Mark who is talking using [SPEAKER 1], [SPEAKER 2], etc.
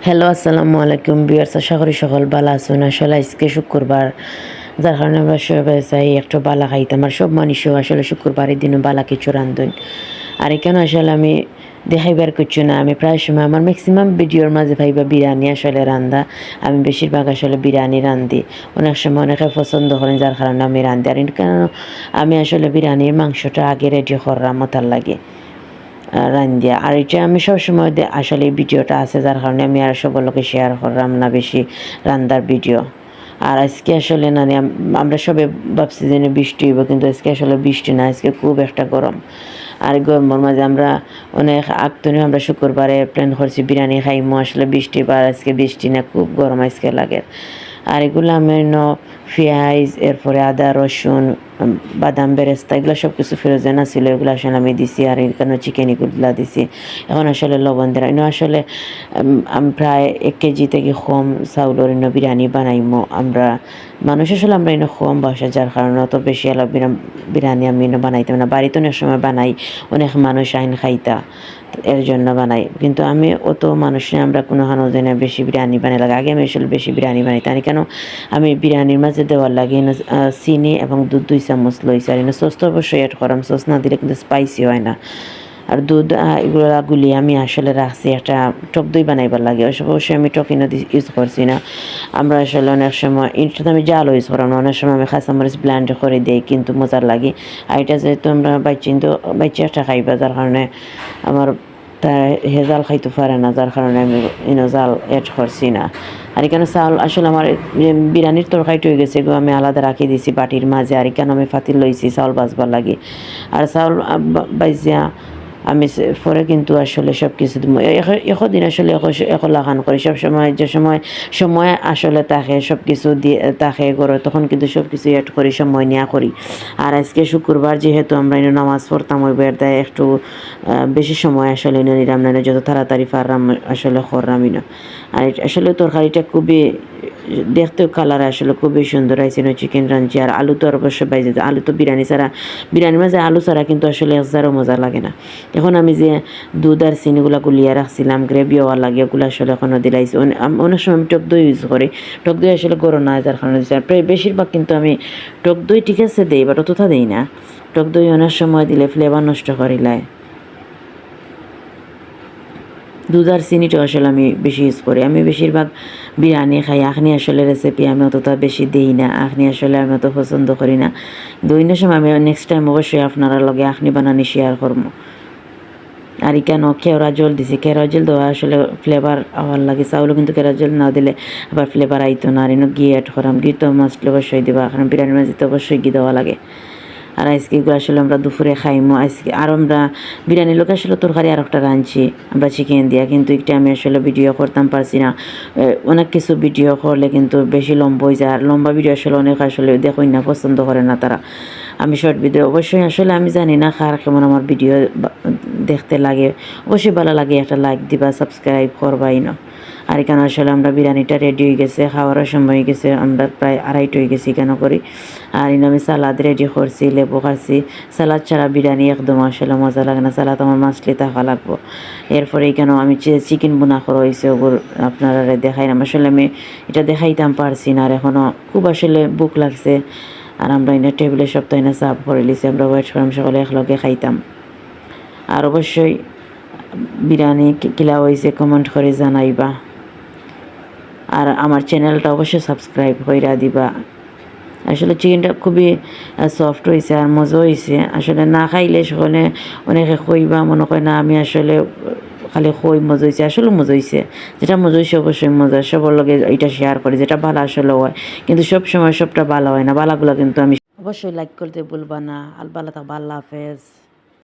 [SPEAKER 1] Hello, আসসালামু আলাইকুম viewers. আশা করি সকল ভালো আছেন। আসলে আজকে শুক্রবার, যার কারণে আমরা সবাই চাই একটু বালা খাইতাম। আর সব মানুষও আসলে শুক্রবারের দিনও বালা কিছু রান্ধুন। আর এখানে আসলে আমি দেখাইবার কিছু না, আমি প্রায় সময় আমার ম্যাক্সিমাম ভিডিওর মাঝে ভাইবা বিরিয়ানি আসলে রান্ধা। আমি বেশিরভাগ আসলে বিরিয়ানি রান্ধি। অনেক সময় অনেকে পছন্দ করেন, যার কারণে আমি রান্ধি। আর কেন আমি আসলে বিরিয়ানির মাংসটা আগে রেডি করার মতার লাগে রান্ধিয়া। আর এটা আমি সবসময় আসলে এই ভিডিওটা আছে, যার কারণে আমি আর সকলকে শেয়ার করলাম না বেশি রান্দার ভিডিও। আর আজকে আসলে না আমরা সবে ভাবছি যে বৃষ্টি হইব, কিন্তু আজকে আসলে বৃষ্টি না, আজকে খুব একটা গরম। আর গরমের মাঝে আমরা অনেক আগতনে আমরা শুক্রবারে প্ল্যান করছি বিরিয়ানি খাইমো, আসলে বৃষ্টি বা আজকে বৃষ্টি না, খুব গরম আজকে লাগে। আর এগুলো আমি পেঁয়াজ, এরপরে আদা রসুন, বাদাম বেরেস্তা এগুলো সব কিছু ফ্রোজেন ছিল, এগুলো আসলে আমি দিছি। আর এখানে চিকেন এগুলো দিছি। এখন আসলে লবণ দেওয়া আসলে আমি প্রায় 1 কেজি থেকে কম চাউলের বিরিয়ানি বানাইমো আমরা। মানুষ আসলে আমরা কম বাসা, যার কারণে অত বেশি এলা বিরিয়ানি আমি বানাইতাম না। বাড়িতে অনেক সময় বানাই, অনেক মানুষ আইন খাইতা, এর জন্য বানাই। কিন্তু আমি অত মানুষ নিয়ে আমরা কোনো হানো জানি বেশি বিরিয়ানি বানাই লাগে। আগে আমি আসলে বেশি বিরিয়ানি বানাইতাম। কেন আমি বিরিয়ানির মাঝে দেওয়ার লাগে চিনি এবং দুধ 2 চামচ লইছি। আর সস তো অবশ্যই অ্যাড করাম, সস না দিলে কিন্তু স্পাইসি হয় না। আর দুধ এগুলো গুলিয়ে আমি আসলে রাখছি একটা টক দই বানাইবার লাগে। অবশ্যই আমি টক ইউজ করছি না। আমরা আসলে অনেক সময় ইনস্টাতে আমি জাল ইউজ করাম না, অনেক সময় আমি কাঁচামরিচ ব্লেন্ড করে দিই, কিন্তু মজার লাগে। আর এটা যেহেতু আমরা বাচ্চা একটা খাইবা, যার কারণে আমার জাল খাইতে পারে না, যার কারণে আমি জাল অ্যাড করছি না। আর এখানে চাউল আসলে আমার বিরিয়ানির তরকারিটা হয়ে গেছে, আমি আলাদা রাখি দিয়েছি বাটির মাঝে। আর এখানে আমি ফাতিল লইছি চাউল বাজবার লাগে। আর চাউল বাজিয়া আমি পরে কিন্তু আসলে সব কিছু দিন আসলে লাগান করি সব সময়। যে সময় আসলে তাকে সব কিছু দিয়ে তাকে করো, তখন কিন্তু সব কিছু অ্যাড করি, সময় নেওয়া করি। আর আজকে শুক্রবার যেহেতু আমরা নামাজ পড়তাম, ওই বেড়ায় একটু বেশি সময় আসলে নিলাম না, যত তাড়াতাড়ি পারলাম আসলে করলামই না। আর আসলে তরকারিটা খুবই দেখতেও কালার আসলে খুবই সুন্দর হয়েছে। চিকেন রাঞ্চি আর আলু তো অবশ্যই বাইজে, আলু তো বিরিয়ানির মাঝে আলু ছাড়া কিন্তু আসলে একজারও মজা লাগে না। এখন আমি যে দুধ আর চিনিগুলো গুলিয়ে রাখছিলাম গ্রেভি হওয়ার লাগে, ওগুলো আসলে এখনও দিলাইছি। অনেক সময় আমি টক দই ইউজ করি, টক দই আসলে গরম না, যার কারণে প্রায় বেশিরভাগ কিন্তু আমি টক দই ঠিক আছে দিই, বাট অতটা দিই না। টক দই অনেক সময় দিলে ফ্লেভার নষ্ট করিলায়। দুধ আর চিনিটা আসলে আমি বেশি ইউজ করি। আমি বেশিরভাগ বিরিয়ানি খাই, আখনি আসলে রেসিপি আমি অতটা বেশি দিই না, আখনি আসলে আমি অত পছন্দ করি না। দইনের সময় আমি নেক্সট টাইম অবশ্যই আপনারা লগে আখনি বানানি শেয়ার করবো। আর কেন কেওড়া জল দিছি, কেওড়া জল দেওয়া আসলে ফ্লেভার হওয়ার লাগে। চাউলও কিন্তু কেওড়া জল না দিলে আবার ফ্লেভার আইতো না। আর ঘি অ্যাড করাম, ঘি তো মাস্ট অবশ্যই দেবা, কারণ বিরিয়ানির মাঝে তো অবশ্যই ঘি দেওয়া লাগে। আর আজকে এগুলো আসলে আমরা দুপুরে খাইমো আজকে। আর আমরা বিরিয়ানির লোক আসলে তরকারি আর একটা রাঁধছি আমরা চিকেন দিয়া, কিন্তু একটা আমি আসলে ভিডিও করতাম পারছি না। অনেক কিছু ভিডিও করলে কিন্তু বেশি লম্বা হয়ে যায়, আর লম্বা ভিডিও আসলে অনেক আসলে দেখুন না, পছন্দ করে না তারা। আমি শর্ট ভিডিও অবশ্যই আসলে আমি জানি না কার কেমন আমার ভিডিও দেখতে লাগে। অবশ্যই ভালো লাগে একটা লাইক দিবা, সাবস্ক্রাইব করবাই না। আর এখানে আসলে আমরা বিরিয়ানিটা রেডি হয়ে গেছে, খাওয়ারও সময় হয়ে গেছে, আমরা প্রায় 2:30 হয়ে গেছি কেন করি। আর আমি সালাদ রেডি করছি, লেবু খাচ্ছি। সালাদ ছাড়া বিরিয়ানি একদম আসলে মজা লাগে না, সালাদ আমার মাছলি থাকা লাগবো। এরপরে কেন আমি চিকেন বোনা করা হয়েছে, ওগুলো আপনারা দেখাই না, আসলে আমি এটা দেখাইতাম পারছি না। আর এখনও খুব আসলে বুক লাগছে। আর আমরা টেবিলের সপ্তাহে সার্ভ করে লিছি, আমরা ওয়েট করলাম সকলে একলগে খাইতাম। আর অবশ্যই বিরিয়ানি কিলা হয়েছে কমেন্ট করে জানাইবা। আর আমার চ্যানেলটা অবশ্যই সাবস্ক্রাইব কইরা দিবা। আসলে চিকেনটা খুবই সফট হয়েছে আর মজা হয়েছে। আসলে না খাইলে সকলে অনেকে কইবা, মনে করে না আমি আসলে খালি কই মজা হয়েছে, আসলে মজা হয়েছে। যেটা মজা হয়েছে অবশ্যই মজা, সবার লগে এটা শেয়ার করি, যেটা ভালো আসলে হয়। কিন্তু সব সময় সবটা ভালো হয় না, ভালোগুলো কিন্তু আমি অবশ্যই লাইক করতে ভুলবা না। আল্লাহ হাফেজ।